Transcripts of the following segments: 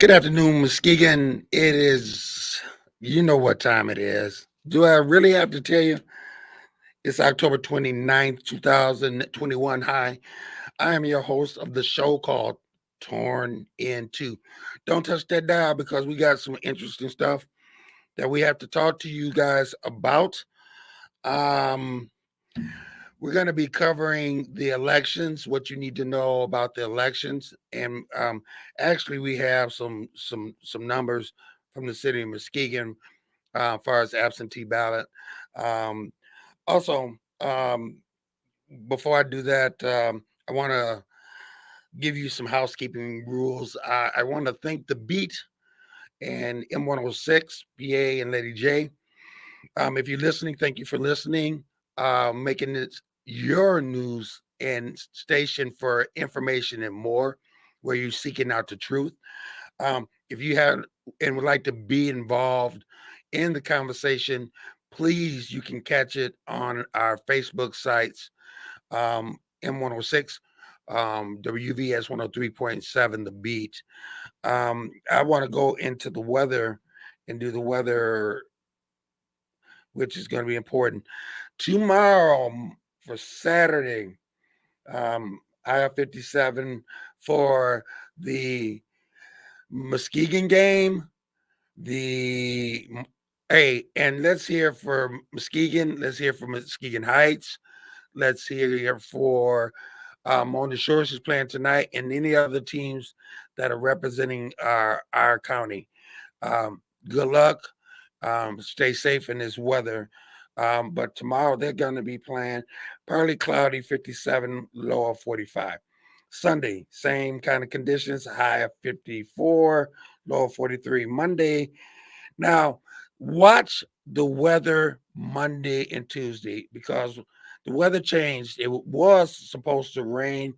Good afternoon, Muskegon. It is, you know what time it is. Do I really have to tell you? It's October 29th, 2021. Hi, I am your host of the show called Torn Into. Don't touch that dial because we got some interesting stuff that we have to talk to you guys about. Um, we're going to be covering the elections, what you need to know about the elections, and actually, we have some numbers from the city of Muskegon as far as absentee ballot. Um, also, before I do that, I want to give you some housekeeping rules. I want to thank the Beat and M106, PA, and Lady J. If you're listening, thank you for listening, making it your news and station for information and more, where you're seeking out the truth. If you have and would like to be involved in the conversation, please, you can catch it on our Facebook sites, M106, WVS 103.7, The Beat. I want to go into the weather and do the weather, which is going to be important. Tomorrow for Saturday, I-57 for the Muskegon game. And let's hear for Muskegon. Let's hear from Muskegon Heights. Let's hear for on the Shores is playing tonight, and any other teams that are representing our county. Good luck. Stay safe in this weather. But tomorrow they're going to be playing partly cloudy, 57, low of 45. Sunday, same kind of conditions, high of 54, low of 43. Monday, now watch the weather Monday and Tuesday because the weather changed. It was supposed to rain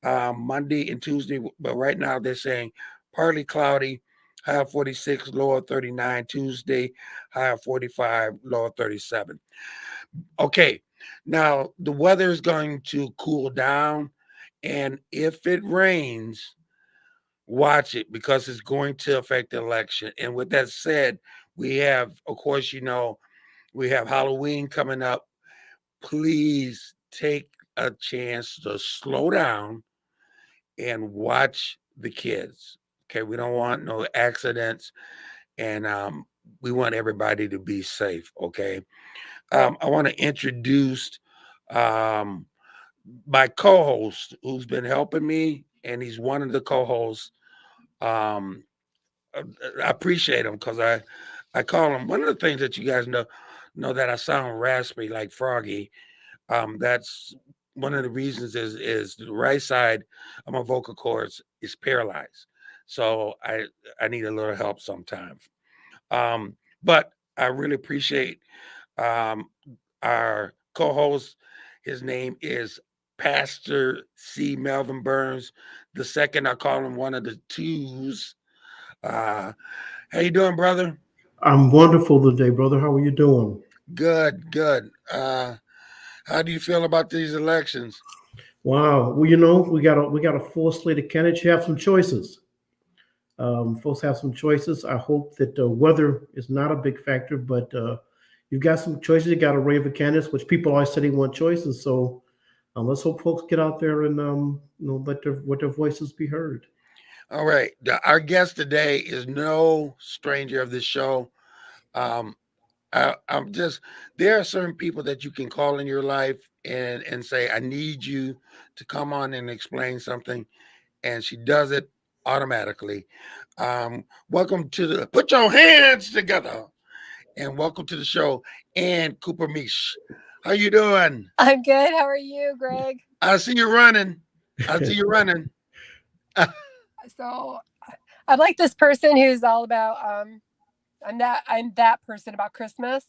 Monday and Tuesday, but right now they're saying partly cloudy, high of 46, low of 39. Tuesday, high of 45, low of 37. Okay, now the weather is going to cool down, and if it rains, watch it because it's going to affect the election. And with that said, we have, of course, we have Halloween coming up. Please take a chance to slow down and watch the kids. Okay, we don't want no accidents, and we want everybody to be safe. Okay, I want to introduce um, my co-host who's been helping me, and he's one of the co-hosts. Um, I appreciate him because I call him. One of the things that you guys know that I sound raspy like Froggy. That's one of the reasons is the right side of my vocal cords is paralyzed, so I need a little help sometimes. But I really appreciate um, our co-host. His name is Pastor C. Melvin Burns the second. I call him one of the twos. Uh, how you doing, brother? I'm wonderful today, brother. How are you doing? Good, good. How do you feel about these elections? Wow. Well, we got a full slate of candidates. You have some choices. Folks have some choices. I hope that the weather is not a big factor, but you've got some choices. You got a array of candidates, which people always say they want choices. So let's hope folks get out there and let their voices be heard. All right. Our guest today is no stranger of this show. Um, I'm just there are certain people that you can call in your life and say, I need you to come on and explain something, and she does it automatically. Welcome to the put your hands together and welcome to the show, and Cooper Meisch. How you doing? I'm good. How are you, Greg? I see you running. I see you running. So I'm like this person who's all about I'm that person about Christmas.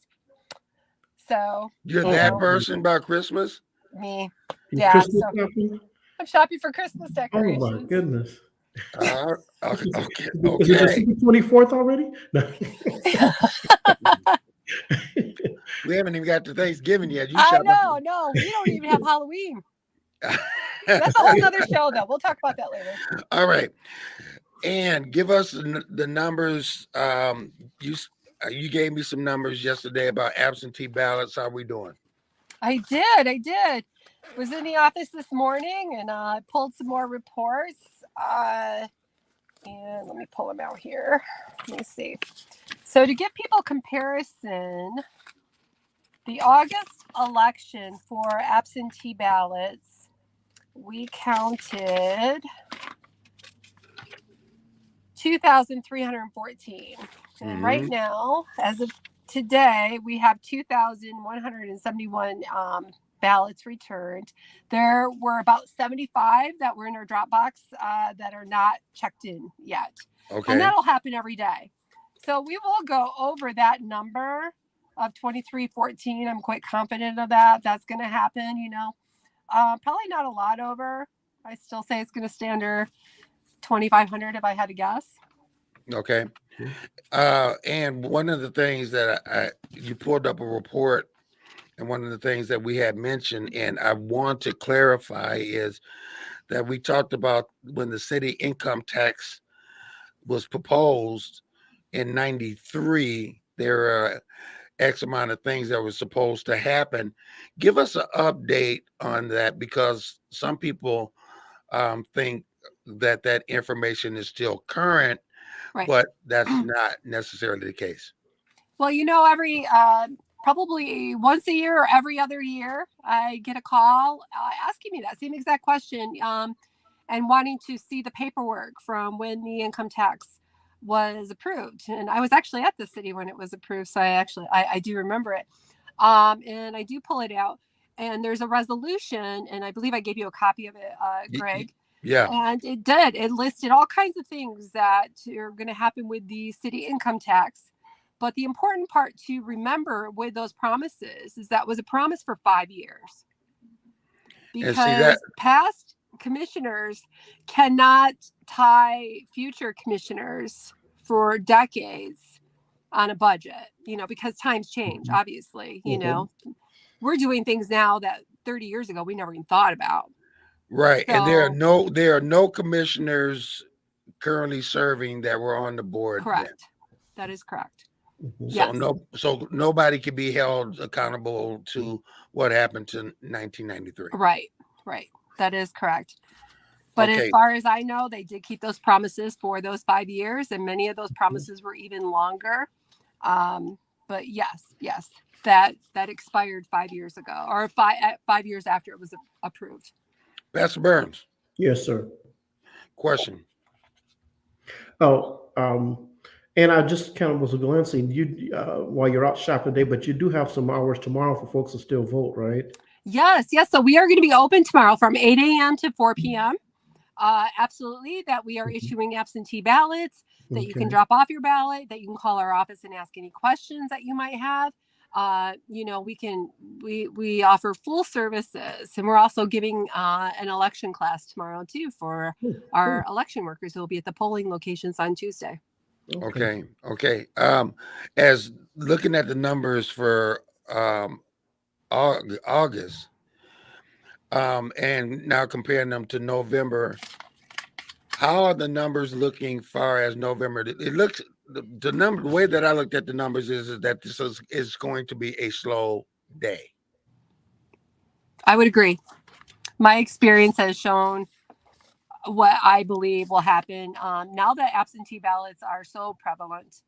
So You're you that know person about Christmas? me. You Yeah. Christmas So shopping? I'm shopping for Christmas Oh my decorations. goodness. Okay, okay, Is it okay. December 24th already? No. We haven't even got to Thanksgiving yet. You I shopping know, no, we don't even have Halloween. That's a whole nother show though. We'll talk about that later. All right. And give us the numbers. You gave me some numbers yesterday about absentee ballots. How we doing? I did. Was in the office this morning and pulled some more reports. And let me pull them out here. Let me see. So to give people comparison, the August election for absentee ballots, we counted 2,314. And right now, as of today, we have 2,171 ballots returned. There were about 75 that were in our Dropbox that are not checked in yet. Okay. And that'll happen every day. So we will go over that number of 2,314. I'm quite confident of that. That's going to happen, probably not a lot over. I still say it's going to stay under 2,500 if I had to guess. Okay. And one of the things that you pulled up a report, and one of the things that we had mentioned, and I want to clarify, is that we talked about when the city income tax was proposed in 93, there were X amount of things that were supposed to happen. Give us an update on that, because some people think that information is still current, Right. but that's not necessarily the case. Well, every probably once a year or every other year, I get a call asking me that same exact question and wanting to see the paperwork from when the income tax was approved. And I was actually at the city when it was approved, so I do remember it. And I do pull it out. And there's a resolution, and I believe I gave you a copy of it, Greg. Yeah. And it listed all kinds of things that are going to happen with the city income tax. But the important part to remember with those promises is that was a promise for 5 years. Because past commissioners cannot tie future commissioners for decades on a budget, because times change, obviously. We're doing things now that 30 years ago we never even thought about. Right. So, and there are no commissioners currently serving that were on the board. Correct. Then. That is correct. So yes. So nobody can be held accountable to what happened to 1993. Right. That is correct. But as far as I know, they did keep those promises for those 5 years, and many of those promises were even longer. But yes, that expired 5 years ago, or 5 years after it was approved. Pastor Burns. Yes, sir. Question. And I just kind of was glancing you while you're out shopping today, but you do have some hours tomorrow for folks to still vote, right? Yes. So we are going to be open tomorrow from 8 a.m. to 4 p.m. Absolutely. That we are issuing absentee ballots, that you can drop off your ballot, that you can call our office and ask any questions that you might have. We offer full services, and we're also giving an election class tomorrow too for our election workers who will be at the polling locations on Tuesday. Okay. As looking at the numbers for August, and now comparing them to November, how are the numbers looking far as November? It looks the number. The way that I looked at the numbers is that this is going to be a slow day. I would agree. My experience has shown what I believe will happen now that absentee ballots are so prevalent,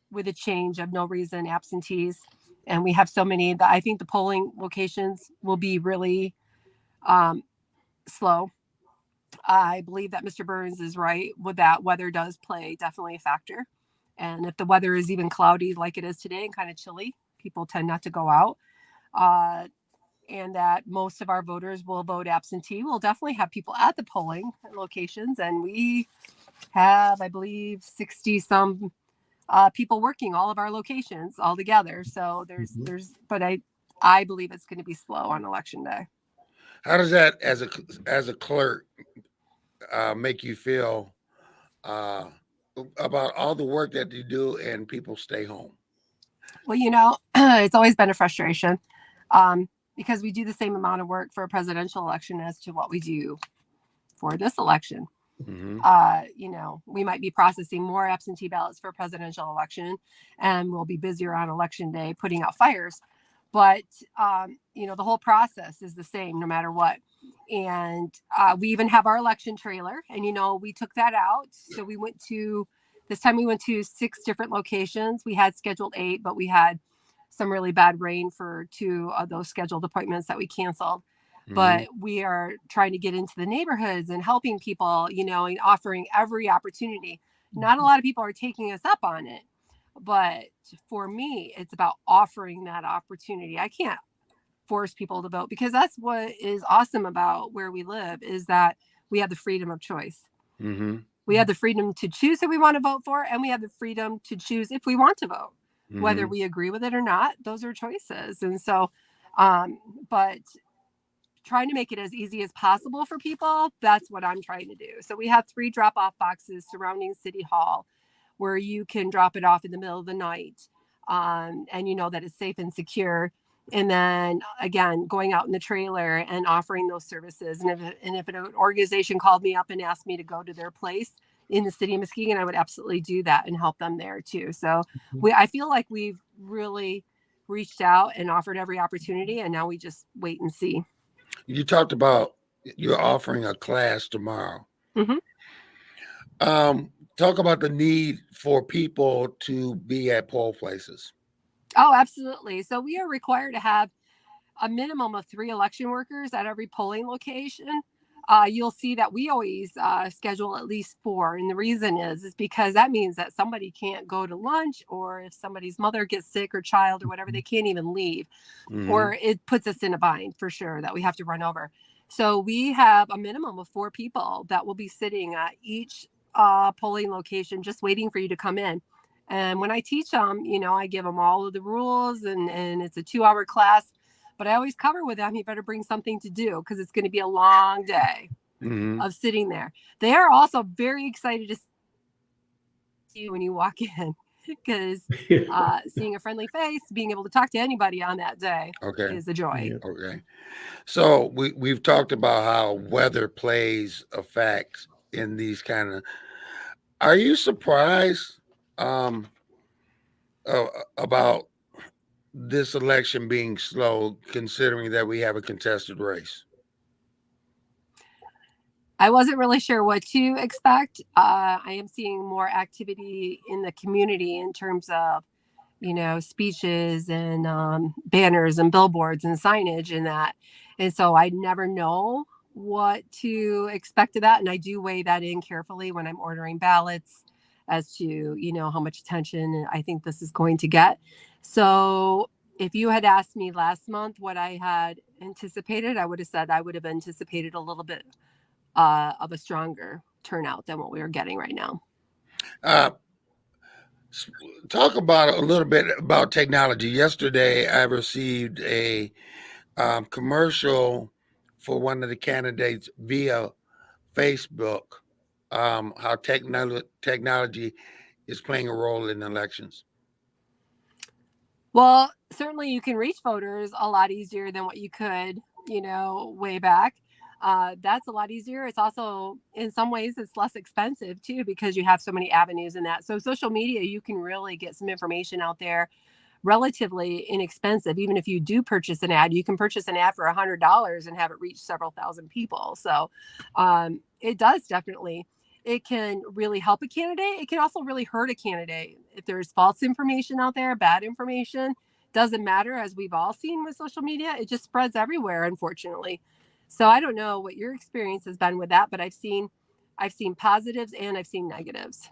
with a change of no reason absentees, and we have so many that I think the polling locations will be really slow. I believe that Mr. Burns is right with that. Weather does play definitely a factor, and if the weather is even cloudy like it is today and kind of chilly, people tend not to go out. And that most of our voters will vote absentee. We'll definitely have people at the polling locations, and we have, I believe, 60 some people working all of our locations all together. So but I believe it's going to be slow on election day. How does that, as a clerk, make you feel about all the work that you do and people stay home? Well, it's always been a frustration. Because we do the same amount of work for a presidential election as to what we do for this election. We might be processing more absentee ballots for presidential election, and we'll be busier on election day putting out fires. But, the whole process is the same no matter what. And we even have our election trailer, and, we took that out. So this time we went to 6 different locations. We had scheduled 8, but we had some really bad rain for 2 of those scheduled appointments that we canceled. But we are trying to get into the neighborhoods and helping people, and offering every opportunity. Not a lot of people are taking us up on it, but for me, it's about offering that opportunity. I can't force people to vote, because that's what is awesome about where we live, is that we have the freedom of choice. We have the freedom to choose who we want to vote for, and we have the freedom to choose if we want to vote, whether we agree with it or not. Those are choices. And so, but trying to make it as easy as possible for people, that's what I'm trying to do. So we have 3 drop-off boxes surrounding City Hall where you can drop it off in the middle of the night, and that it's safe and secure. And then again, going out in the trailer and offering those services. And if an organization called me up and asked me to go to their place in the city of Muskegon, I would absolutely do that and help them there too. So I feel like we've really reached out and offered every opportunity, and now we just wait and see. You talked about you're offering a class tomorrow. Talk about the need for people to be at poll places. Oh, absolutely. So we are required to have a minimum of 3 election workers at every polling location. You'll see that we always schedule at least 4. And the reason is because that means that somebody can't go to lunch, or if somebody's mother gets sick or child or whatever, they can't even leave. Or it puts us in a bind for sure that we have to run over. So we have a minimum of 4 people that will be sitting at each polling location, just waiting for you to come in. And when I teach them, I give them all of the rules, and it's a 2-hour class. But I always cover with them, you better bring something to do, because it's going to be a long day of sitting there. They are also very excited to see you when you walk in, because seeing a friendly face, being able to talk to anybody on that day is a joy. Okay. So we've talked about how weather plays a fact in these kind of. Are you surprised about this election being slow, considering that we have a contested race? I wasn't really sure what to expect. I am seeing more activity in the community in terms of, speeches and banners and billboards and signage and that. And so I never know what to expect of that. And I do weigh that in carefully when I'm ordering ballots as to, how much attention I think this is going to get. So if you had asked me last month what I had anticipated, I would have said I would have anticipated a little bit of a stronger turnout than what we are getting right now. Talk about a little bit about technology. Yesterday, I received a commercial for one of the candidates via Facebook. How technology is playing a role in elections. Well, certainly you can reach voters a lot easier than what you could, way back. That's a lot easier. It's also, in some ways, it's less expensive too, because you have so many avenues in that. So social media, you can really get some information out there relatively inexpensive. Even if you do purchase an ad, you can purchase an ad for $100 and have it reach several thousand people. So it does definitely. It can really help a candidate. It can also really hurt a candidate. If there's false information out there, bad information, doesn't matter, as we've all seen with social media, it just spreads everywhere, unfortunately. So I don't know what your experience has been with that, but I've seen positives and I've seen negatives.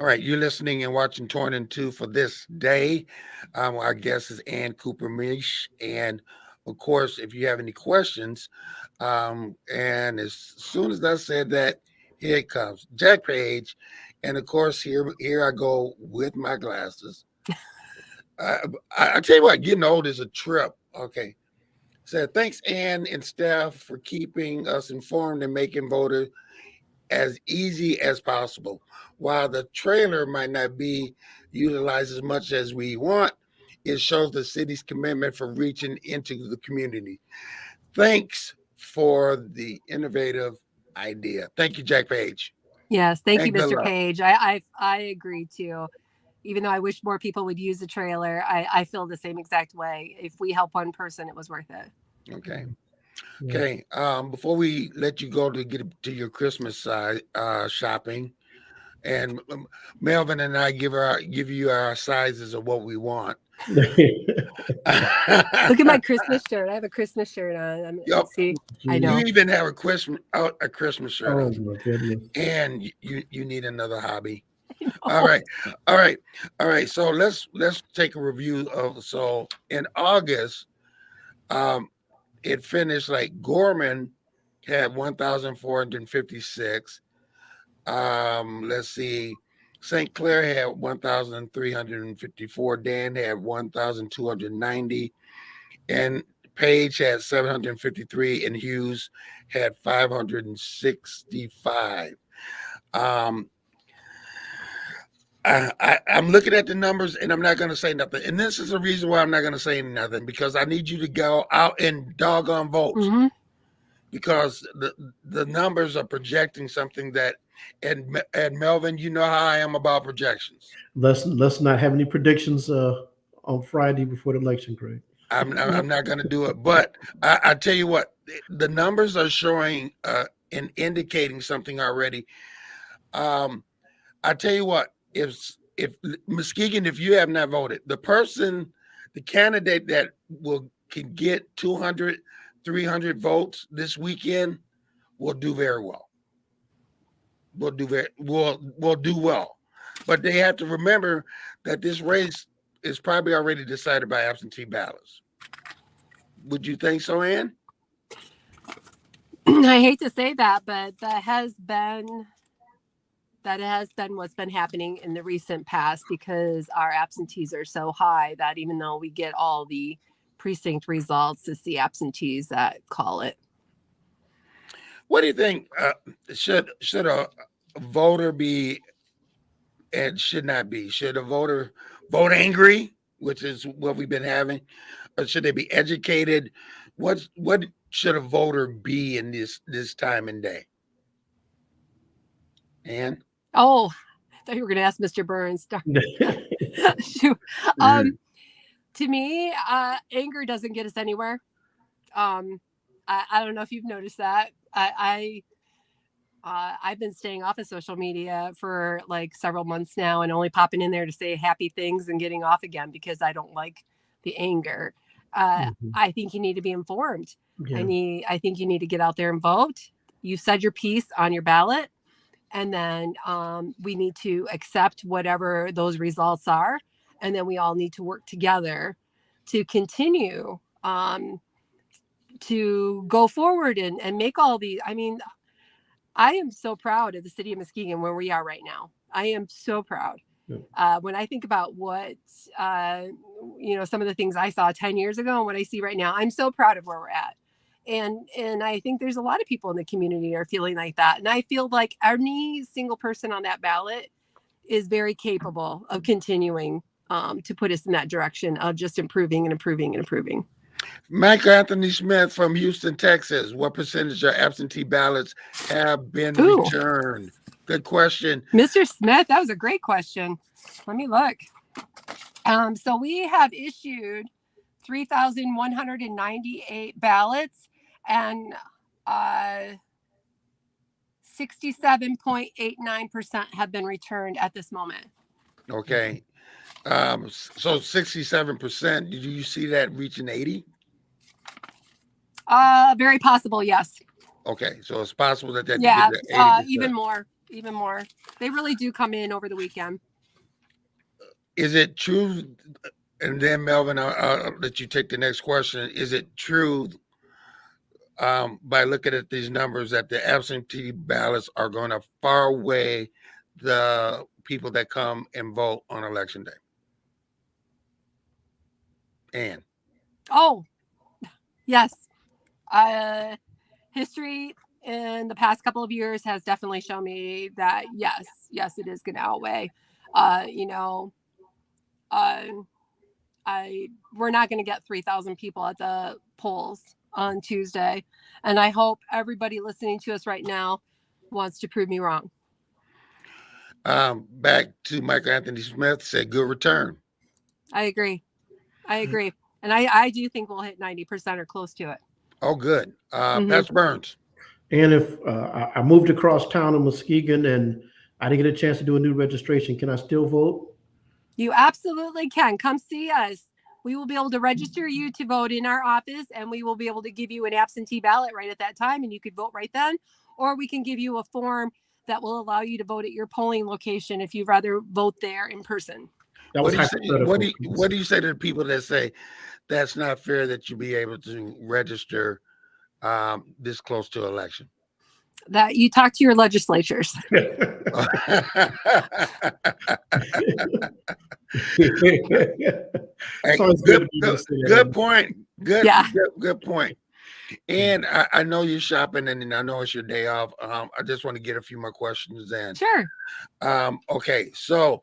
All right, you're listening and watching Torn in Two for this day. Our guest is Ann Cooper Meisch, and of course, if you have any questions, and as soon as I said that, here it comes, Jack Page, and of course, here I go with my glasses. I tell you what, getting old is a trip. Okay. Said, thanks, Ann and staff, for keeping us informed and making voting as easy as possible. While the trailer might not be utilized as much as we want, it shows the city's commitment for reaching into the community. Thanks for the innovative idea. Thank you, Jack Page. Yes, thank you, And good Mr. luck. Page. I agree too. Even though I wish more people would use the trailer, I feel the same exact way. If we help one person, it was worth it. Okay. Yeah. Okay. Before we let you go to get to your Christmas shopping, and Melvin and I give you our sizes of what we want. Look at my Christmas shirt. I have a Christmas shirt on. Yep. See, I You know. even have a Christmas shirt Oh on, my goodness. and you need another hobby. I know. All right, all right, all right. So let's take a review of. So in August, it finished like Gorman had 1,456. Let's see, St. Clair had 1,354. Dan had 1,290, and Page had 753, and Hughes had 565. Um, I'm looking at the numbers and I'm not going to say nothing. And this is the reason why I'm not going to say nothing, because I need you to go out and doggone vote, Mhm. because the numbers are projecting something that, and Melvin, you know how I am about projections. Let's not have any predictions on Friday before the election, Craig. I'm not going to do it, but I tell you what, the numbers are showing and indicating something already. I tell you what, if Muskegon, if you have not voted, the candidate that can get 200, 300 votes this weekend will do very well. Will do well, but they have to remember that this race is probably already decided by absentee ballots. Would you think so, Ann? I hate to say that, but that has been what's been happening in the recent past, because our absentees are so high that even though we get all the precinct results, it's the absentees that call it. What do you think? Should a voter be, and should not be? Should a voter vote angry, which is what we've been having, or should they be educated? What should a voter be in this time and day? And Oh, I thought you were going to ask Mr. Burns. Shoot. To me, anger doesn't get us anywhere. I don't know if you've noticed that. I've been staying off of social media for like several months now, and only popping in there to say happy things and getting off again because I don't like the anger. I think you need to be informed. Yeah. I think you need to get out there and vote. You said your piece on your ballot, and then we need to accept whatever those results are, and then we all need to work together to continue to go forward and make all these. I mean, I am so proud of the city of Muskegon where we are right now. I am so proud. When I think about what, some of the things I saw 10 years ago and what I see right now, I'm so proud of where we're at. And I think there's a lot of people in the community are feeling like that. And I feel like any single person on that ballot is very capable of continuing to put us in that direction of just improving and improving and improving. Michael Anthony Smith from Houston, Texas. What percentage of absentee ballots have been returned? Good question. Mr. Smith, that was a great question. Let me look. So we have issued 3,198 ballots, and 67.89% have been returned at this moment. Okay. So 67%. Did you see that reaching 80? Very possible, yes. Okay, so it's possible that get Yeah, to 80%. even more. They really do come in over the weekend. Is it true? And then Melvin, I'll let you take the next question. Is it true, by looking at these numbers, that the absentee ballots are going to far away the people that come and vote on election day? And oh, yes. History in the past couple of years has definitely shown me that yes, it is going to outweigh. We're not going to get 3,000 people at the polls on Tuesday, and I hope everybody listening to us right now wants to prove me wrong. Back to Michael Anthony Smith said, good return. I agree. And I do think we'll hit 90% or close to it. Oh, good. Mhm. Pastor Burns. And if I moved across town in Muskegon and I didn't get a chance to do a new registration, can I still vote? You absolutely can. Come see us. We will be able to register you to vote in our office, and we will be able to give you an absentee ballot right at that time, and you could vote right then. Or we can give you a form that will allow you to vote at your polling location if you'd rather vote there in person. That What was do you say? hypothetical. What do you say to the people that say that's not fair that you be able to register this close to election? That you talk to your legislatures. Sounds good to be able to say that. Good point. Yeah. Good point. And I know you're shopping, and I know it's your day off. I just want to get a few more questions in. Sure. Okay, so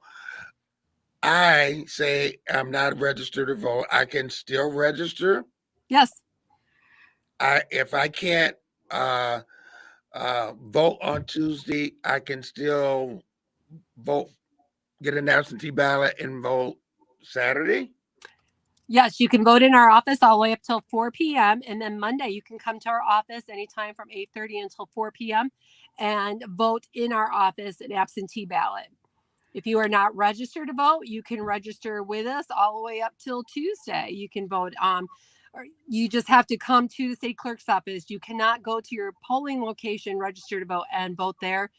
I say I'm not registered to vote. I can still register. Yes. If I can't vote on Tuesday, I can still vote, get an absentee ballot, and vote Saturday. Yes, you can vote in our office all the way up till 4 p.m. And then Monday, you can come to our office anytime from 8:30 until 4 p.m. and vote in our office an absentee ballot. If you are not registered to vote, you can register with us all the way up till Tuesday. You can vote. Or you just have to come to the city clerk's office. You cannot go to your polling location, register to vote, and vote there.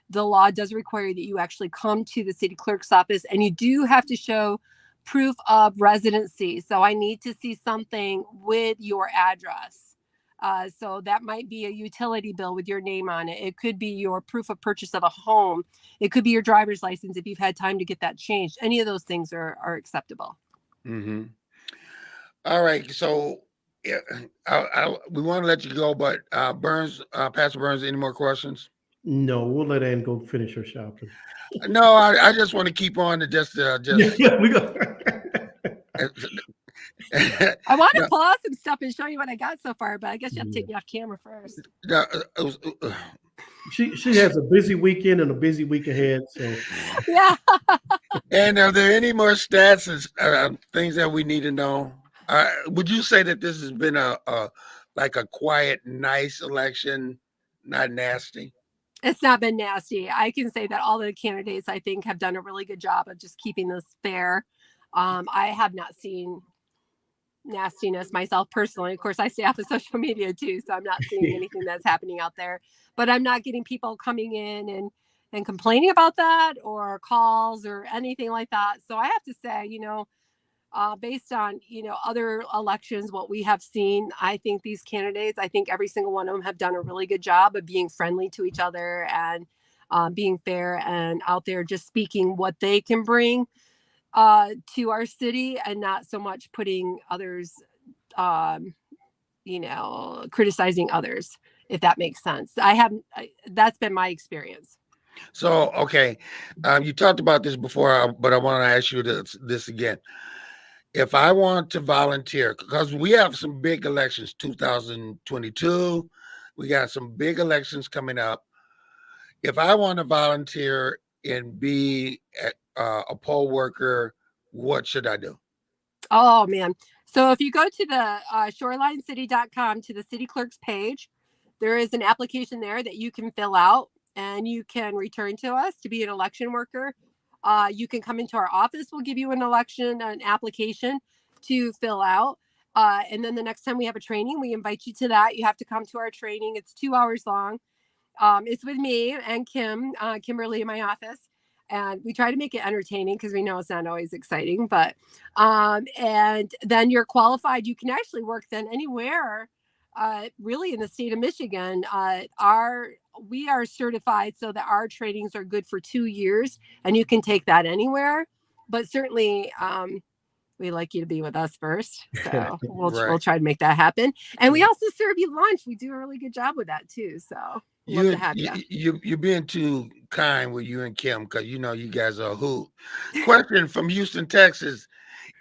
The law does require that you actually come to the city clerk's office, and you do have to show proof of residency. So I need to see something with your address. So that might be a utility bill with your name on it. It could be your proof of purchase of a home. It could be your driver's license if you've had time to get that changed. Any of those things are acceptable. Mm-hmm. All right. So yeah, we want to let you go, but Burns, Pastor Burns, any more questions? No, we'll let Ann go finish her shopping. No, I just want to keep on to just. Yeah, we go. I want to pull out some stuff and show you what I got so far, but I guess you have to take me off camera first. She has a busy weekend and a busy week ahead. So yeah. And are there any more stats and things that we need to know? Would you say that this has been a quiet, nice election, not nasty? It's not been nasty. I can say that all the candidates, I think, have done a really good job of just keeping this fair. I have not seen nastiness myself personally. Of course, I stay off of social media too, so I'm not seeing anything that's happening out there. But I'm not getting people coming in and complaining about that or calls or anything like that. So I have to say, based on other elections, what we have seen, I think these candidates, I think every single one of them have done a really good job of being friendly to each other and being fair and out there just speaking what they can bring to our city and not so much putting others, criticizing others, if that makes sense. That's been my experience. So, okay, you talked about this before, but I want to ask you this again. If I want to volunteer, because we have some big elections, 2022, we got some big elections coming up. If I want to volunteer and be a poll worker, what should I do? Oh, man. So if you go to the shorelinecity.com to the city clerk's page, there is an application there that you can fill out and you can return to us to be an election worker. You can come into our office. We'll give you an application to fill out. And then the next time we have a training, we invite you to that. You have to come to our training. It's 2 hours long. It's with me and Kimberly in my office. And we try to make it entertaining because we know it's not always exciting. But and then you're qualified. You can actually work then anywhere, really in the state of Michigan. We are certified so that our trainings are good for 2 years, and you can take that anywhere. But certainly, we like you to be with us first, so we'll try to make that happen. And we also serve you lunch. We do a really good job with that too. So love to have you. You're being too kind with you and Kim because you guys are a hoot. Question from Houston, Texas: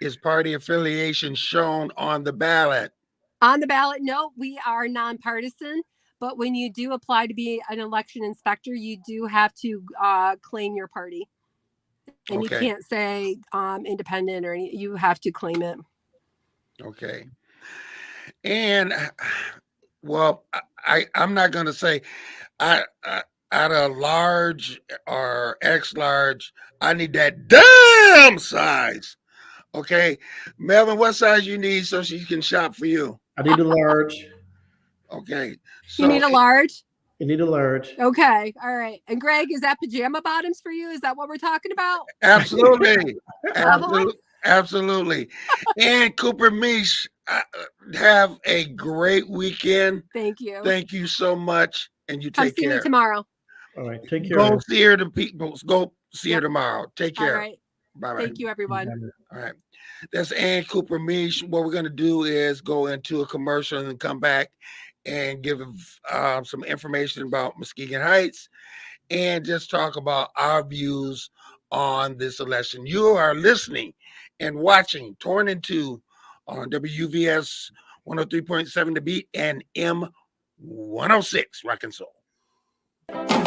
is party affiliation shown on the ballot? On the ballot, no, we are nonpartisan. But when you do apply to be an election inspector, you do have to claim your party. And Okay. you can't say independent or you have to claim it. Okay. And well, I'm not going to say I out of large or X large, I need that damn size. Okay, Melvin, what size you need so she can shop for you? I need a large. Okay, You need a large. You need a large. Okay, all right. And Greg, is that pajama bottoms for you? Is that what we're talking about? Absolutely, absolutely. And Cooper Meisch, have a great weekend. Thank you. Thank you so much, and you Come take see care. me tomorrow. All right, take care. Go see her. Go see her tomorrow. Take care. All right. Bye. Thank you, everyone. All right. That's Ann Cooper Meisch. What we're going to do is go into a commercial and come back and give some information about Muskegon Heights and just talk about our views on this election. You are listening and watching Torn in Two on WVS 103.7 The Beat and M106 Rock and Soul.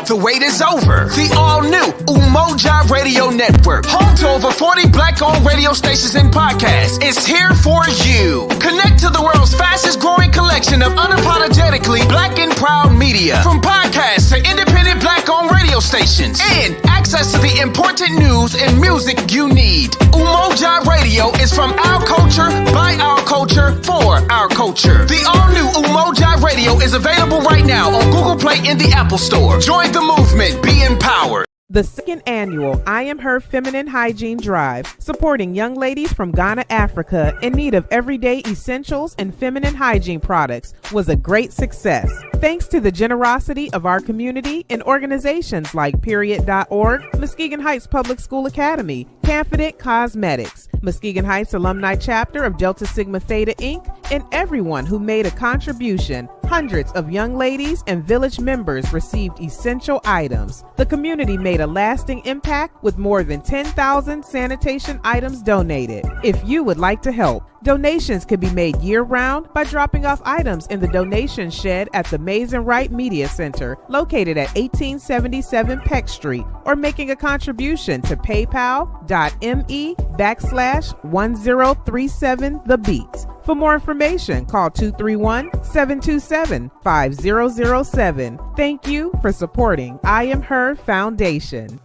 The wait is over. The all-new Umoja Radio Network, home to over 40 black-owned radio stations and podcasts, is here for you. Connect to the world's fastest-growing collection of unapologetically black and proud media, from podcasts to independent black-owned radio stations, and access to the important news and music you need. Umoja Radio is from our culture, by our culture, for our culture. The all-new Umoja Radio is available right now on Google Play and the Apple Store. Join the movement. Be empowered. The second annual I Am Her Feminine Hygiene Drive, supporting young ladies from Ghana, Africa, in need of everyday essentials and feminine hygiene products, was a great success. Thanks to the generosity of our community and organizations like Period.org, Muskegon Heights Public School Academy, Confident Cosmetics, Muskegon Heights Alumni Chapter of Delta Sigma Theta Inc., and everyone who made a contribution. Hundreds of young ladies and village members received essential items. The community made a lasting impact with more than 10,000 sanitation items donated. If you would like to help, donations can be made year-round by dropping off items in the donation shed at the Maize and Wright Media Center, located at 1877 Peck Street, or making a contribution to paypal.me/1037thebeat. For more information, call 231-727-5007. Thank you for supporting I Am Her Foundation.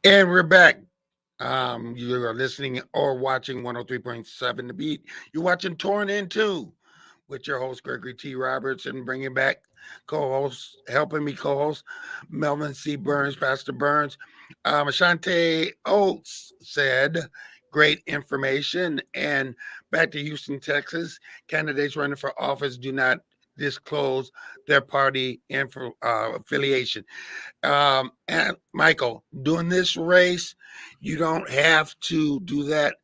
And we're back. You are listening or watching 103.7 The Beat. You're watching Torn in Two with your host, Gregory T. Roberts, and bringing back co-hosts, helping me co-host, Melvin C. Burns, Pastor Burns. Ashante Oates said, great information. And back to Houston, Texas, candidates running for office do not disclose their party affiliation. And Michael, doing this race, you don't have to do that.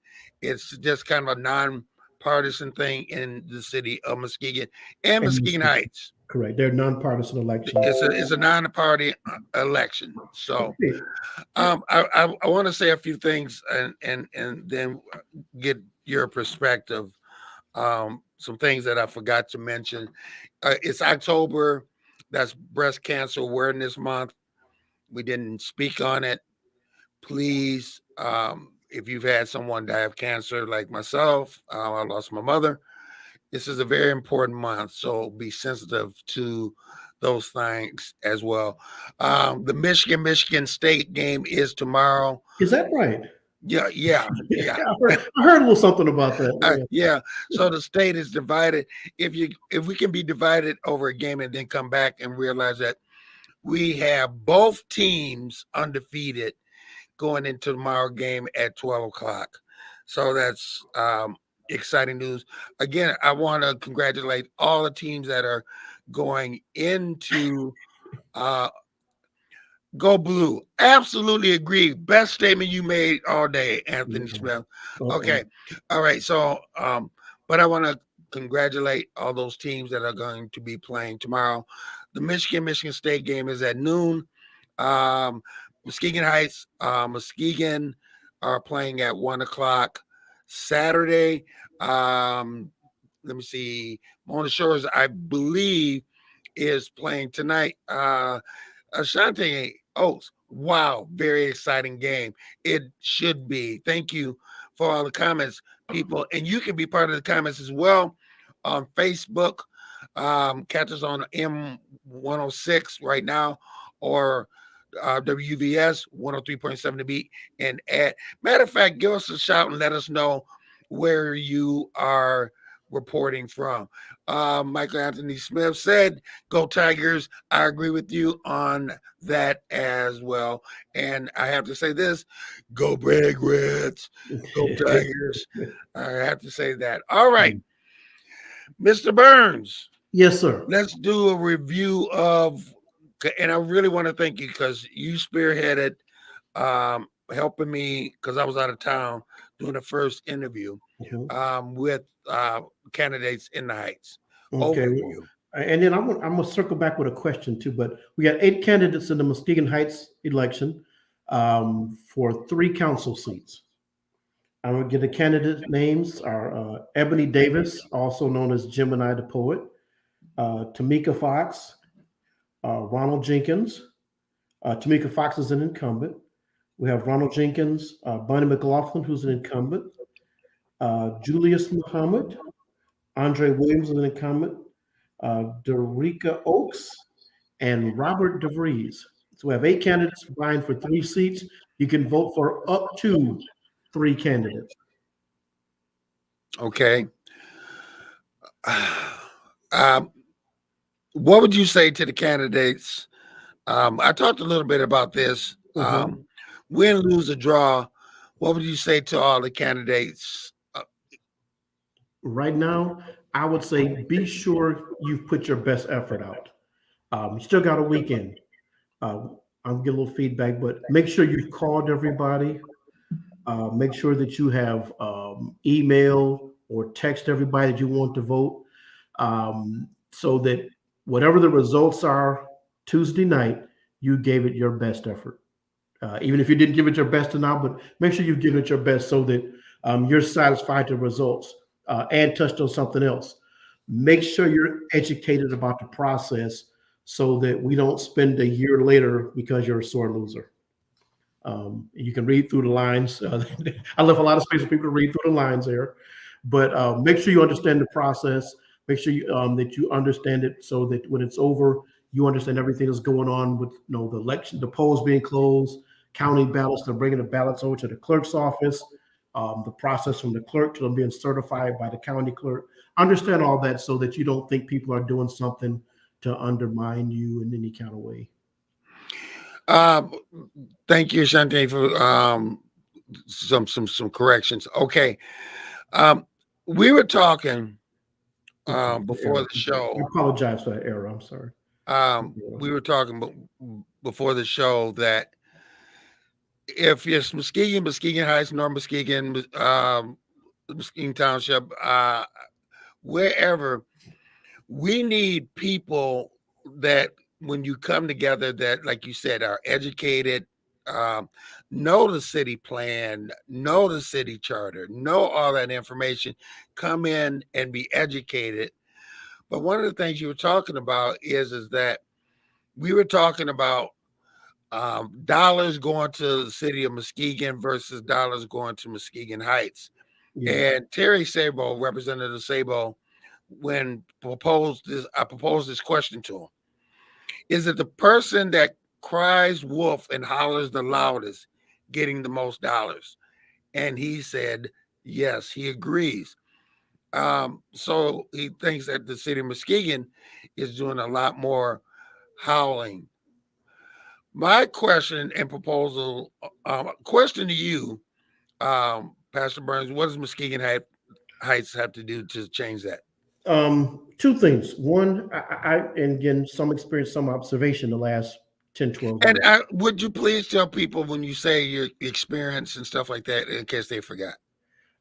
It's just kind of a nonpartisan thing in the city of Muskegon and Muskegon Heights. Correct. They're nonpartisan elections. It's a non-party election. So I want to say a few things and then get your perspective. Some things that I forgot to mention. It's October. That's Breast Cancer Awareness Month. We didn't speak on it. Please, if you've had someone die of cancer like myself, I lost my mother. This is a very important month, so be sensitive to those things as well. The Michigan State game is tomorrow. Is that right? Yeah. I heard a little something about that. Yeah. So the state is divided. If we can be divided over a game and then come back and realize that we have both teams undefeated going into tomorrow's game at 12 o'clock. So that's exciting news. Again, I want to congratulate all the teams that are going into Go Blue. Absolutely agree. Best statement you made all day, Anthony Smith. Okay. All right. So, but I want to congratulate all those teams that are going to be playing tomorrow. The Michigan State game is at noon. Muskegon Heights, Muskegon are playing at 1 o'clock Saturday. Let me see. Mona Shores, I believe, is playing tonight. Ashanti Oaks. Wow, very exciting game. It should be. Thank you for all the comments, people. And you can be part of the comments as well on Facebook. Catch us on M106 right now, or WVS 103.7 to beat, and add. Matter of fact, give us a shout and let us know where you are reporting from. Michael Anthony Smith said, "Go Tigers." I agree with you on that as well. And I have to say this: Go Brag Reds, Go Tigers. I have to say that. All right, Mr. Burns. Yes, sir. Let's do a review of, and I really want to thank you because you spearheaded helping me because I was out of town doing the first interview with candidates in the Heights. Okay. Over to you. And then I'm gonna circle back with a question too. But we got 8 candidates in the Muskegon Heights election for 3 council seats. I'm gonna get the candidate names are Ebony Davis, also known as Gemini the Poet, Tamika Fox, Ronald Jenkins. Tamika Fox is an incumbent. We have Ronald Jenkins, Bonnie McLaughlin, who's an incumbent, Julius Muhammad, Andre Williams is an incumbent, Derica Oaks, and Robert DeVries. So we have 8 candidates vying for 3 seats. You can vote for up to 3 candidates. Okay. What would you say to the candidates? I talked a little bit about this. Win, lose, or draw. What would you say to all the candidates? Right now, I would say be sure you've put your best effort out. You still got a weekend. I'll get a little feedback, but make sure you've called everybody. Make sure that you have email or text everybody that you want to vote, so that whatever the results are Tuesday night, you gave it your best effort. Even if you didn't give it your best now, but make sure you've given it your best so that you're satisfied with the results. And touched on something else. Make sure you're educated about the process so that we don't spend a year later because you're a sore loser. You can read through the lines. I left a lot of space for people to read through the lines there, but make sure you understand the process. Make sure that you understand it so that when it's over, you understand everything that's going on with the election, the polls being closed, counting ballots, they're bringing the ballots over to the clerk's office. The process from the clerk to them being certified by the county clerk. Understand all that so that you don't think people are doing something to undermine you in any kind of way. Thank you, Shante, for some corrections. Okay. We were talking before the show. I apologize for that error. I'm sorry. We were talking before the show that if it's Muskegon Heights, North Muskegon, Muskegon Township, wherever, we need people that when you come together that, like you said, are educated, know the city plan, know the city charter, know all that information, come in and be educated. But one of the things you were talking about is that we were talking about dollars going to the city of Muskegon versus dollars going to Muskegon Heights. Yeah. And Terry Sabo, Representative Sabo, when I proposed this question to him. Is it the person that cries wolf and hollers the loudest getting the most dollars? And he said, yes, he agrees. So he thinks that the city of Muskegon is doing a lot more howling. My question and proposal, question to you, Pastor Burns, what does Muskegon Heights have to do to change that? 2 things. One, and again, some experience, some observation the last 10, 12 years. And would you please tell people when you say your experience and stuff like that, in case they forgot?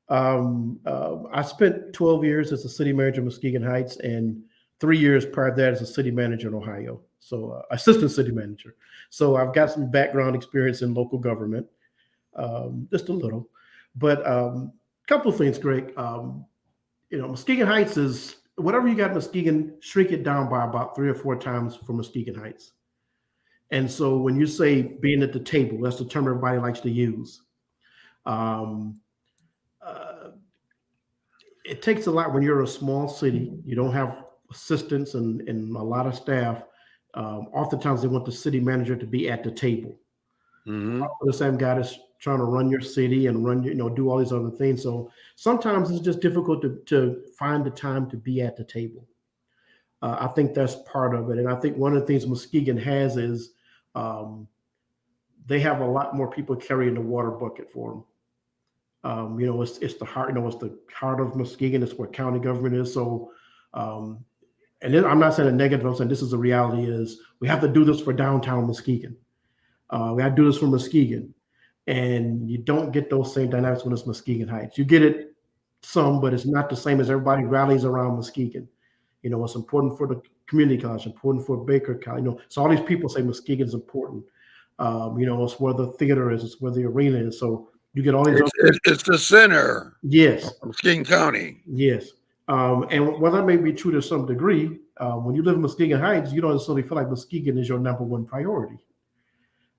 I spent 12 years as a city manager in Muskegon Heights and 3 years prior to that as a city manager in Ohio. So assistant city manager. So I've got some background experience in local government, just a little. But a couple of things, Greg. Muskegon Heights is whatever you got in Muskegon, shrink it down by about 3 or 4 times for Muskegon Heights. And so when you say being at the table, that's the term everybody likes to use. It takes a lot when you're a small city. You don't have assistants and a lot of staff. Oftentimes they want the city manager to be at the table. Mm-hmm. The same guy that's trying to run your city and run, do all these other things. So sometimes it's just difficult to find the time to be at the table. I think that's part of it. And I think one of the things Muskegon has is they have a lot more people carrying the water bucket for them. It's the heart, it's the heart of Muskegon. It's where county government is. So, and then I'm not saying a negative, I'm saying this is the reality is we have to do this for downtown Muskegon. We have to do this for Muskegon. And you don't get those same dynamics when it's Muskegon Heights. You get it some, but it's not the same as everybody rallies around Muskegon. It's important for the community college, important for Baker College. So all these people say Muskegon is important. It's where the theater is, it's where the arena is. So you get all these. It's the center. Yes. Of Muskegon County. Yes. And while that may be true to some degree, when you live in Muskegon Heights, you don't necessarily feel like Muskegon is your number one priority.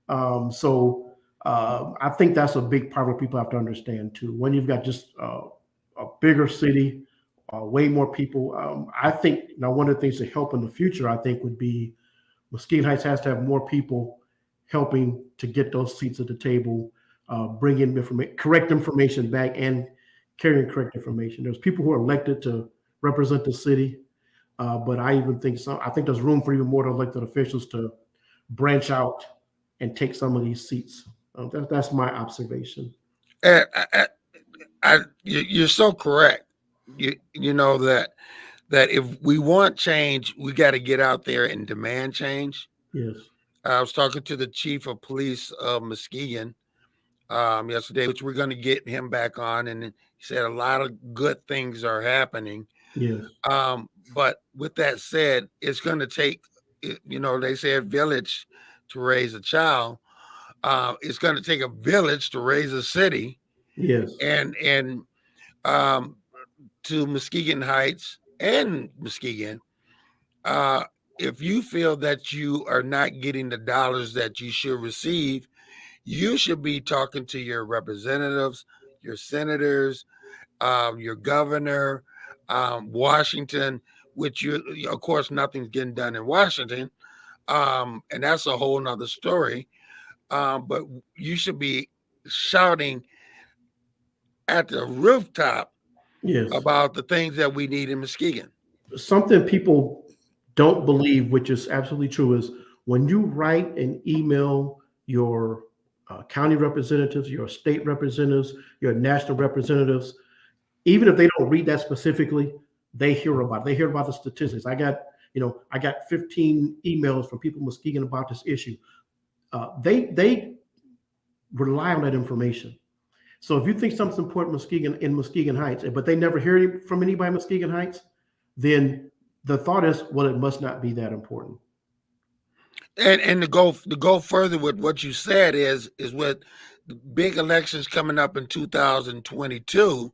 So I think that's a big part of what people have to understand too. When you've got just a bigger city, way more people, I think now one of the things to help in the future, I think, would be Muskegon Heights has to have more people helping to get those seats at the table, bring in correct information back and carrying correct information. There's people who are elected to represent the city, but I think there's room for even more elected officials to branch out and take some of these seats. That's my observation. You're so correct. You know that if we want change, we got to get out there and demand change. Yes. I was talking to the chief of police of Muskegon yesterday, which we're going to get him back on, and he said a lot of good things are happening. Yes. But with that said, it's going to take, they say a village to raise a child. It's going to take a village to raise a city. Yes. And to Muskegon Heights and Muskegon, if you feel that you are not getting the dollars that you should receive, you should be talking to your representatives, your senators, your governor, Washington, which of course, nothing's getting done in Washington. And that's a whole nother story. But you should be shouting at the rooftop about the things that we need in Muskegon. Something people don't believe, which is absolutely true, is when you write and email your county representatives, your state representatives, your national representatives, even if they don't read that specifically, they hear about it. They hear about the statistics. I got 15 emails from people in Muskegon about this issue. They rely on that information. So if you think something's important in Muskegon Heights, but they never hear from anybody in Muskegon Heights, then the thought is, well, it must not be that important. And to go further with what you said is with the big elections coming up in 2022,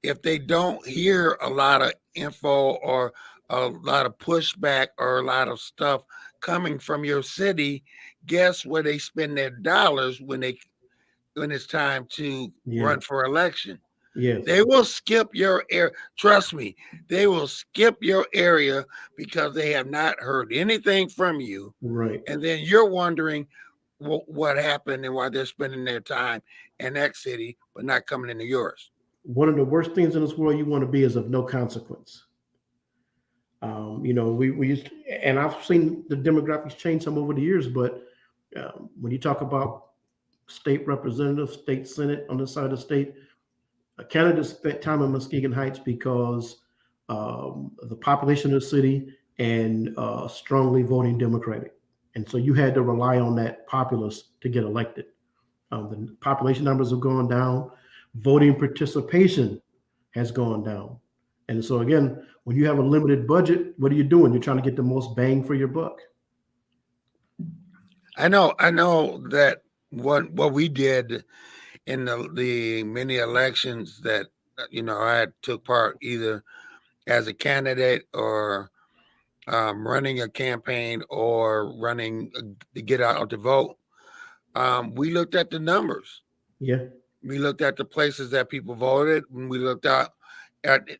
if they don't hear a lot of info or a lot of pushback or a lot of stuff coming from your city, guess where they spend their dollars when it's time to run for election? Yes. They will skip your area. Trust me, they will skip your area because they have not heard anything from you. Right. And then you're wondering what happened and why they're spending their time in that city, but not coming into yours. One of the worst things in this world you want to be is of no consequence. We used to, and I've seen the demographics change some over the years, but when you talk about state representatives, state senate on the side of the state, candidates spent time in Muskegon Heights because the population of the city and strongly voting Democratic. And so you had to rely on that populace to get elected. The population numbers have gone down. Voting participation has gone down. And so again, when you have a limited budget, what are you doing? You're trying to get the most bang for your buck. I know that what we did in the many elections that I took part either as a candidate or running a campaign or running to get out to vote, we looked at the numbers. Yeah. We looked at the places that people voted, and we looked at,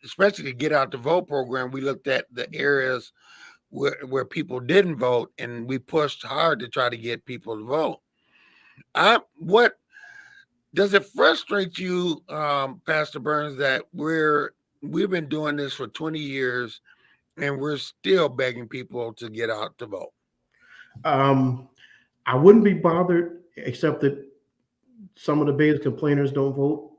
especially the Get Out to Vote program, we looked at the areas where people didn't vote, and we pushed hard to try to get people to vote. What does it frustrate you, Pastor Burns, that we've been doing this for 20 years and we're still begging people to get out to vote? I wouldn't be bothered, except that some of the biggest complainers don't vote.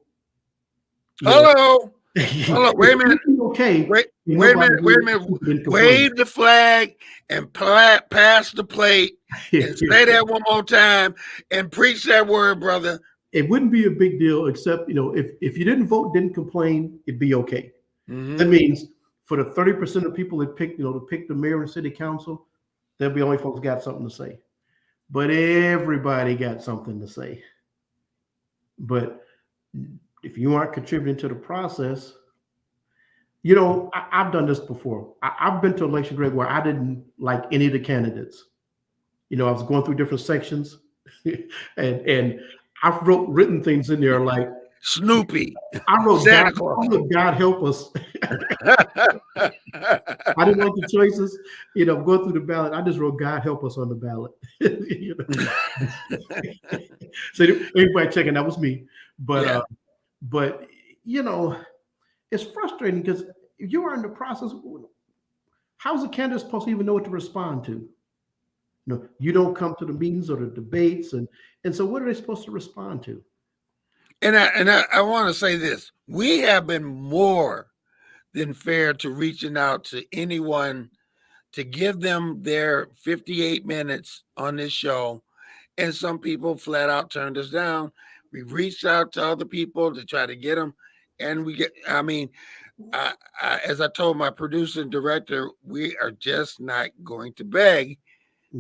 Hello. Hello. Wait a minute. Okay. Wait a minute. Wave the flag and pass the plate and say that one more time and preach that word, brother. It wouldn't be a big deal, except, if you didn't vote, didn't complain, it'd be okay. Mm-hmm. That means for the 30% of people that pick, to pick the mayor and city council, there'll be only folks got something to say. But everybody got something to say. But if you aren't contributing to the process, I've done this before. I've been to election grade where I didn't like any of the candidates. I was going through different sections and I've written things in there like Snoopy. I wrote God help us. I didn't want the choices. Go through the ballot. I just wrote God help us on the ballot. So everybody checking, that was me. But it's frustrating because if you are in the process, how's a candidate supposed to even know what to respond to? You don't come to the meetings or the debates, and so what are they supposed to respond to? And I want to say this: we have been more than fair to reaching out to anyone to give them their 58 minutes on this show, and some people flat out turned us down. We reached out to other people to try to get them, and as I told my producer and director, we are just not going to beg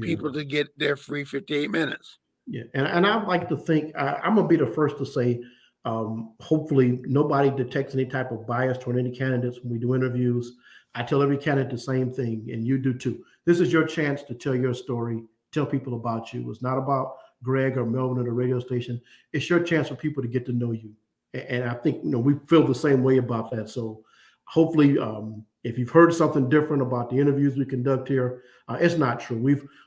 people to get their free 58 minutes. Yeah, and I like to think I'm gonna be the first to say, hopefully nobody detects any type of bias toward any candidates when we do interviews. I tell every candidate the same thing, and you do too. This is your chance to tell your story, tell people about you. It's not about Greg or Melvin or the radio station. It's your chance for people to get to know you. And I think we feel the same way about that. So hopefully, if you've heard something different about the interviews we conduct here, it's not true.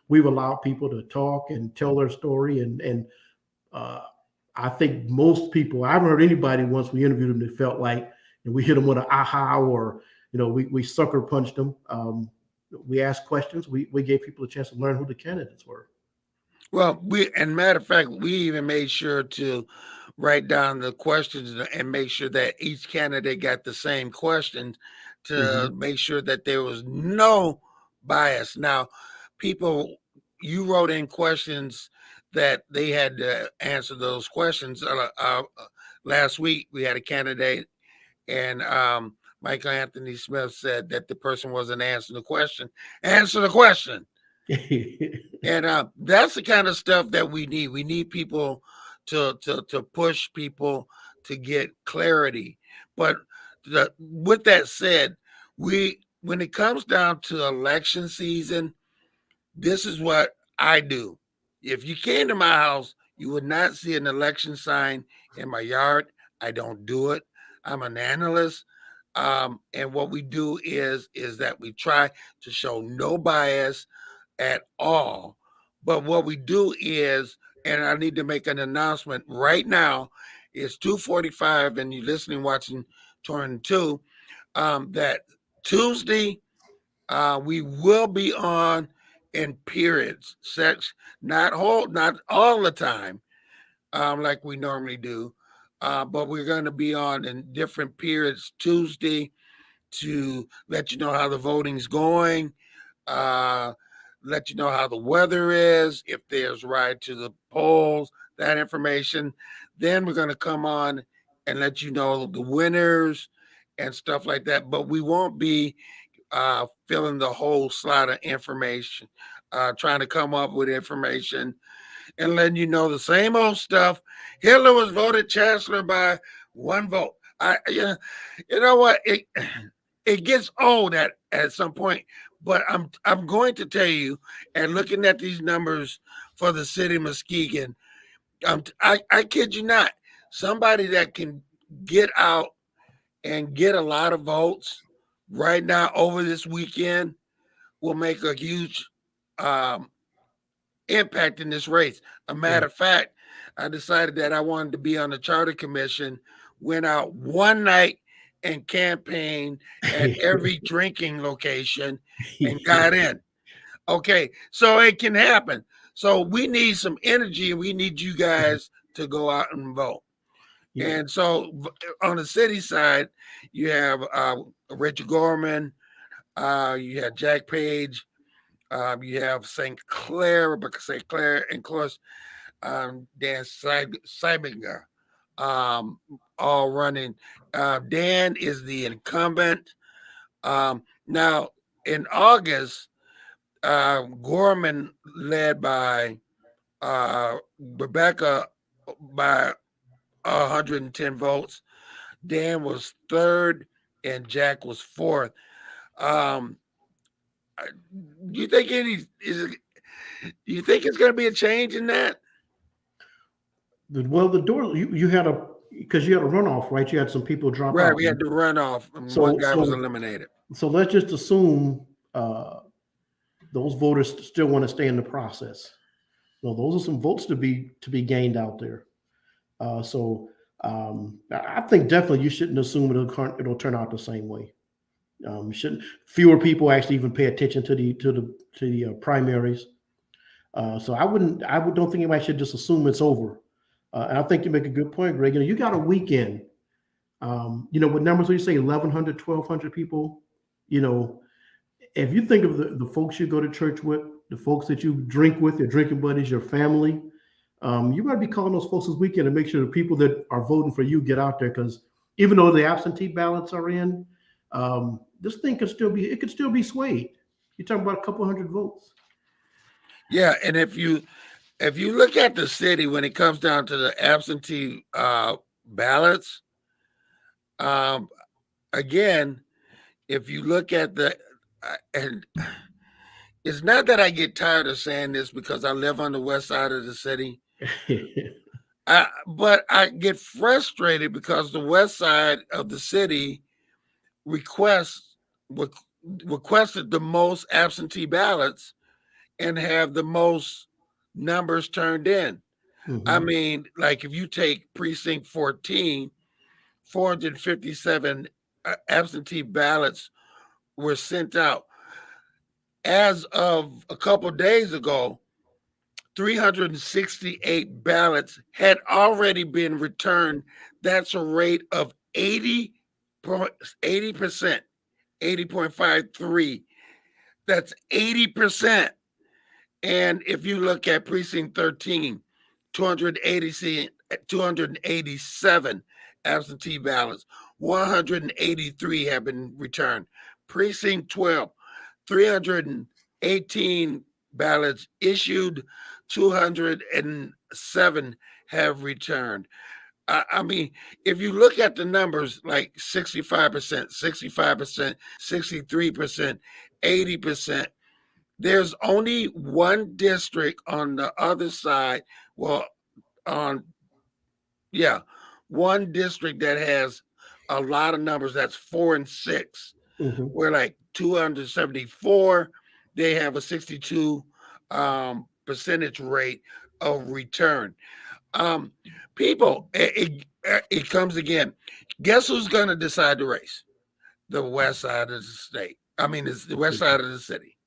We've allowed people to talk and tell their story, and I think most people, I haven't heard anybody once we interviewed them that felt like we hit them with an aha or we sucker punched them. We asked questions. We gave people a chance to learn who the candidates were. Well, matter of fact, we even made sure to write down the questions and make sure that each candidate got the same questions to make sure that there was no bias. Now, you wrote in questions that they had to answer those questions. Last week, we had a candidate, and Michael Anthony Smith said that the person wasn't answering the question. Answer the question. And that's the kind of stuff that we need. We need people to push people to get clarity. But with that said, when it comes down to election season, this is what I do. If you came to my house, you would not see an election sign in my yard. I don't do it. I'm an analyst. And what we do is that we try to show no bias at all. But what we do is, and I need to make an announcement right now, it's 2:45 and you're listening, watching Torn 2, that Tuesday we will be on in periods, not all the time, like we normally do, but we're going to be on in different periods Tuesday to let you know how the voting's going, let you know how the weather is, if there's ride to the polls, that information. Then we're going to come on and let you know the winners and stuff like that. But we won't be filling the whole slot of information, trying to come up with information and letting you know the same old stuff. Hitler was voted chancellor by one vote. You know what? it gets old at some point. But I'm going to tell you, and looking at these numbers for the city of Muskegon, I kid you not, somebody that can get out and get a lot of votes right now over this weekend will make a huge impact in this race. A matter of fact, I decided that I wanted to be on the charter commission, went out one night and campaigned at every drinking location and got in. Okay, so it can happen. So we need some energy, and we need you guys to go out and vote. Yeah. And so on the city side, you have Richard Gorman, you have Jack Page, you have Rebecca St. Clair, and of course, Dan Seibinger, all running. Dan is the incumbent. Now, in August, Gorman led by Rebecca by 110 votes. Dan was third, and Jack was fourth. Do you think do you think it's going to be a change in that? Well, the door you had because you had a runoff, right? You had some people drop out. Right, we had to run off, and one guy was eliminated. So let's just assume those voters still want to stay in the process. So those are some votes to be gained out there. So I think definitely you shouldn't assume it'll turn out the same way. Fewer people actually even pay attention to the primaries. So I don't think anybody should just assume it's over. And I think you make a good point, Greg. You got a weekend. What numbers do you say? 1,100, 1,200 people. If you think of the folks you go to church with, the folks that you drink with, your drinking buddies, your family, you got to be calling those folks this weekend to make sure the people that are voting for you get out there. Because even though the absentee ballots are in, this thing could still be swayed. You're talking about a couple hundred votes. Yeah, and if you look at the city when it comes down to the absentee ballots, again, if you look at and it's not that I get tired of saying this because I live on the west side of the city, but I get frustrated because the west side of the city requested the most absentee ballots and have the most numbers turned in. Mm-hmm. I mean, like if you take precinct 14, 457 absentee ballots were sent out. As of a couple days ago, 368 ballots had already been returned. That's a rate of 80%, 80.53. That's 80%. And if you look at precinct 13, 287 absentee ballots, 183 have been returned. Precinct 12, 318 ballots issued, 207 have returned. I mean, if you look at the numbers, like 65%, 63%, 80%, there's only one district on the other side. Well, one district that has a lot of numbers. That's 4 and 6. Mm-hmm. We're like 274. They have a 62 percentage rate of return. People, it comes again. Guess who's going to decide the race? The west side of the state. I mean, it's the west side of the city.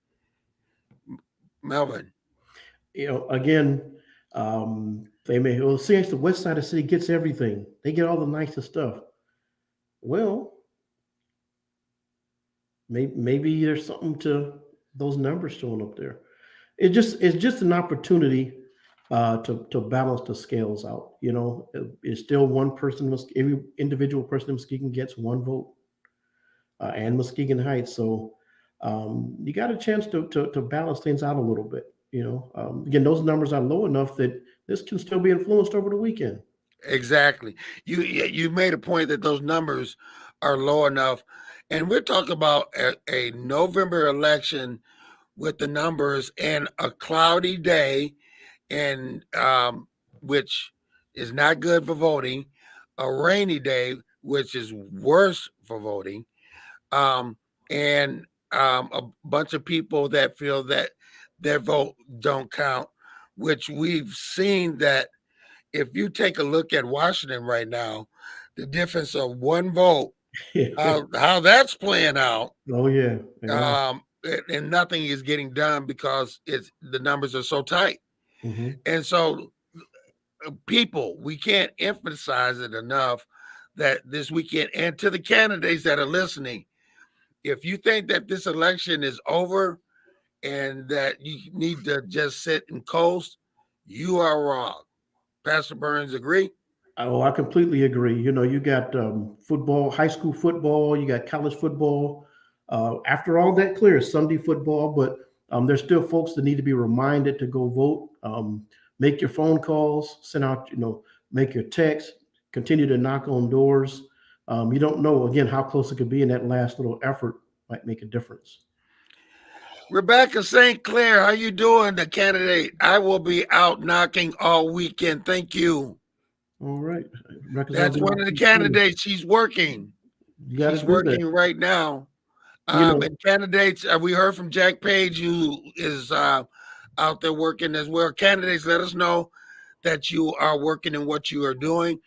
Melvin. Again, they may since the west side of the city gets everything. They get all the nicest stuff. Well, maybe there's something to those numbers showing up there. It's just an opportunity to balance the scales out. It's still one person. Every individual person in Muskegon gets one vote, and Muskegon Heights. So you got a chance to balance things out a little bit. Again, those numbers are low enough that this can still be influenced over the weekend. Exactly. You made a point that those numbers are low enough, And we're talking about a November election with the numbers and a cloudy day, and which is not good for voting, a rainy day, which is worse for voting, and a bunch of people that feel that their vote don't count, which we've seen that if you take a look at Washington right now, the difference of one vote, how that's playing out, Oh yeah. Yeah. and nothing is getting done because the numbers are so tight. Mhm. And so, people, we can't emphasize it enough that this weekend, and to the candidates that are listening, if you think that this election is over and that you need to just sit and coast, you are wrong. Pastor Burns, agree? Oh, I completely agree. You know, you got football, high school football, you got college football. After all that clears, Sunday football, but there's still folks that need to be reminded to go vote. Make your phone calls, send out, make your text, continue to knock on doors. You don't know, again, how close it could be, and that last little effort might make a difference. Rebecca St. Clair, how you doing? The candidate. I will be out knocking all weekend. Thank you. All right. Records will That's be one of the knocking too. candidates. She's working. You got to She's do that. working right now. You know, And candidates, we heard from Jack Page, who is out there working as well. Candidates, let us know that you are working and what you are doing.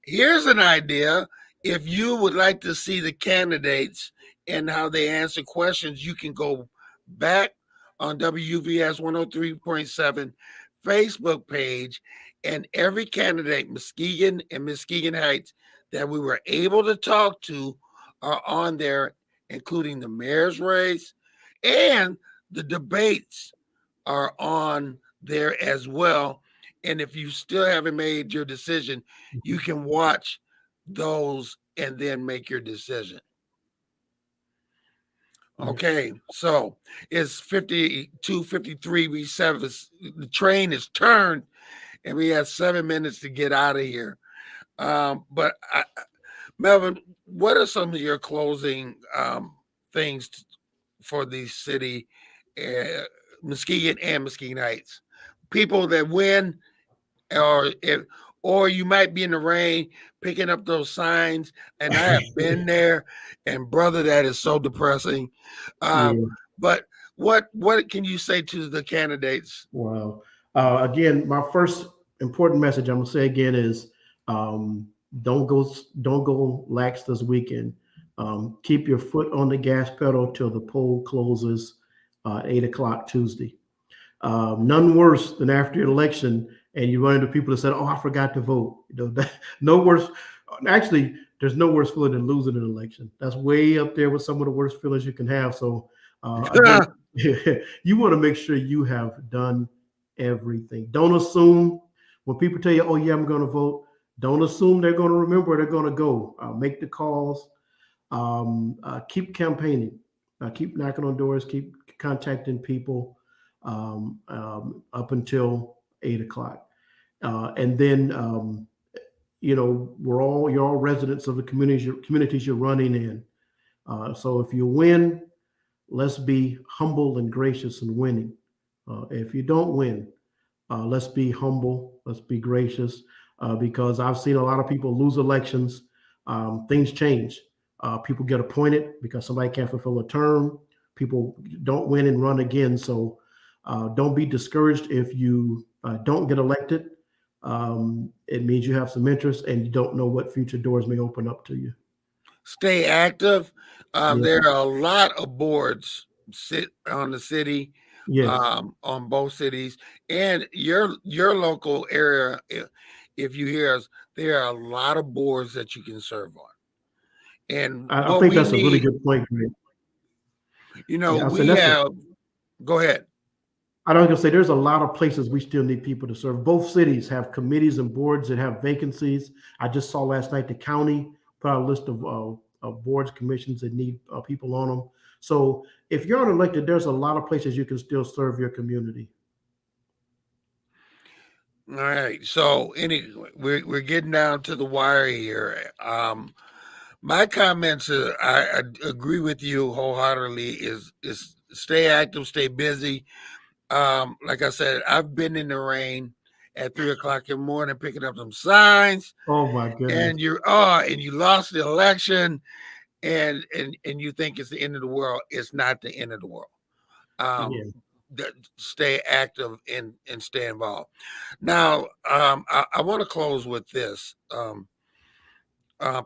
Here's an idea. If you would like to see the candidates and how they answer questions, you can go back on WVS 103.7 Facebook page, and every candidate, Muskegon and Muskegon Heights, that we were able to talk to are on there, including the mayor's race, and the debates are on there as well. And if you still haven't made your decision, you can watch those and then make your decision. Okay, so it's 52:53. The train is turned, and we have 7 minutes to get out of here. But Melvin, what are some of your closing things for the city, Muskegon and Muskegon Heights? People that win, or you might be in the rain picking up those signs, and I have been there, and brother, that is so depressing. Yeah. But what can you say to the candidates? Wow. Again, my first important message I'm gonna say again is don't go lax this weekend. Keep your foot on the gas pedal till the poll closes 8 o'clock Tuesday. None worse than after your election and you run into people that said, "Oh, I forgot to vote." No worse. Actually, there's no worse feeling than losing an election. That's way up there with some of the worst feelings you can have. So again, you want to make sure you have done everything. Don't assume when people tell you, "Oh yeah, I'm going to vote." Don't assume they're going to remember where they're going to go. Make the calls. Keep campaigning. Keep knocking on doors. Keep contacting people up until 8 o'clock, and then you're all residents of the communities you're running in. So if you win, let's be humble and gracious in winning. If you don't win, let's be humble, let's be gracious, because I've seen a lot of people lose elections. Things change. People get appointed because somebody can't fulfill a term. People don't win and run again. So don't be discouraged if you don't get elected. It means you have some interest and you don't know what future doors may open up to you. Stay active. Yeah. There are a lot of boards sit on the city, Yes. on both cities and your local area. If you hear us, there are a lot of boards that you can serve on. And I what think we that's a really need, good point, Greg. Yeah, we have. Go ahead. I was going to say there's a lot of places we still need people to serve. Both cities have committees and boards that have vacancies. I just saw last night the county put out a list of boards, commissions that need people on them. So if you're unelected, there's a lot of places you can still serve your community. All right. So anyway, we're getting down to the wire here. My comments, I agree with you wholeheartedly. Is stay active, stay busy. Like I said, I've been in the rain at 3:00 in the morning picking up some signs, Oh my goodness. and you lost the election, and you think it's the end of the world. It's not the end of the world. Yeah. Stay active and stay involved. Now, I want to close with this.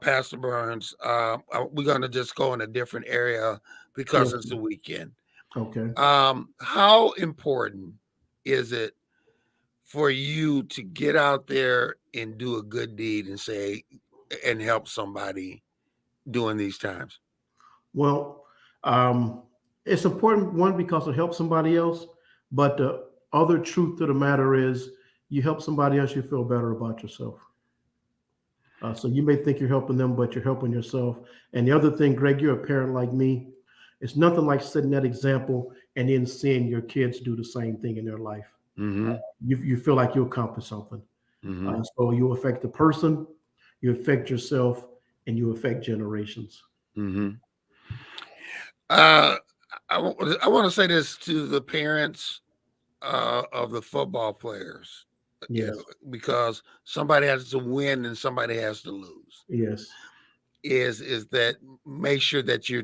Pastor Burns, we're going to just go in a different area because Yes, it's the weekend. Okay. How important is it for you to get out there and do a good deed and help somebody during these times? Well, it's important, one, because it helps somebody else, but the other truth of the matter is you help somebody else, you feel better about yourself. So you may think you're helping them, but you're helping yourself. And the other thing, Greg, you're a parent like me. It's nothing like setting that example and then seeing your kids do the same thing in their life. Mm-hmm. You feel like you accomplished something. Mm-hmm. So you affect the person, you affect yourself, and you affect generations. Mm-hmm. I want to say this to the parents of the football players. Yes. Because somebody has to win and somebody has to lose. Yes. Is that make sure that you're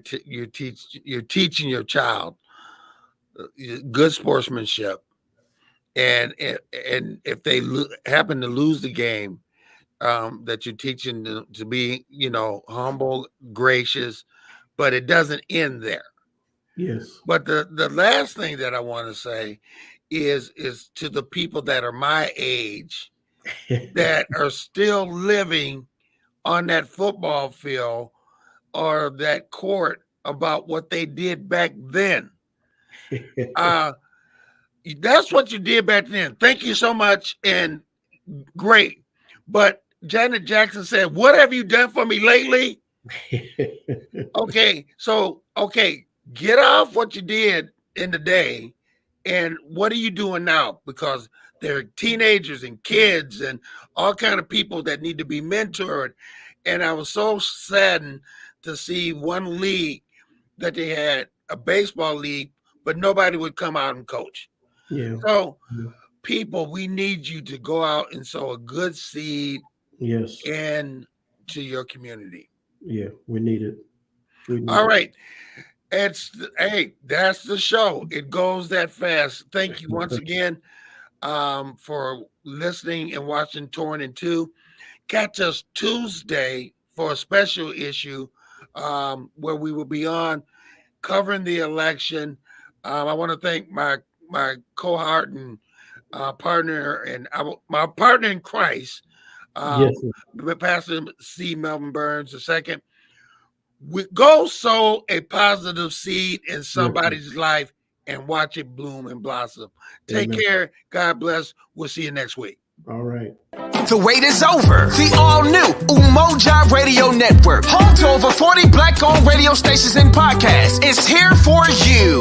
teaching your child good sportsmanship, and if they happen to lose the game, that you're teaching them to be humble, gracious, but it doesn't end there. Yes. But the last thing that I want to say is to the people that are my age that are still living on that football field or that court about what they did back then. That's what you did back then. Thank you so much, and great. But Janet Jackson said, "What have you done for me lately?" Okay, get off what you did in the day, and what are you doing now? Because there are teenagers and kids and all kind of people that need to be mentored. And I was so saddened to see one league that they had, a baseball league, but nobody would come out and coach. Yeah. So, people, we need you to go out and sow a good seed Yes. into your community. Yeah, we need it. All right. That's the show. It goes that fast. Thank you once again for listening and watching Torn in Two. Catch us Tuesday for a special issue where we will be on covering the election. I want to thank my cohort and partner and my partner in Christ, Yes. Pastor C. Melvin Burns II. We go sow a positive seed in somebody's life and watch it bloom and blossom. Take Amen. care. God bless. We'll see you next week. All right. The wait is over. The all-new Umoja Radio Network, home to over 40 Black-owned radio stations and podcasts, is here for you.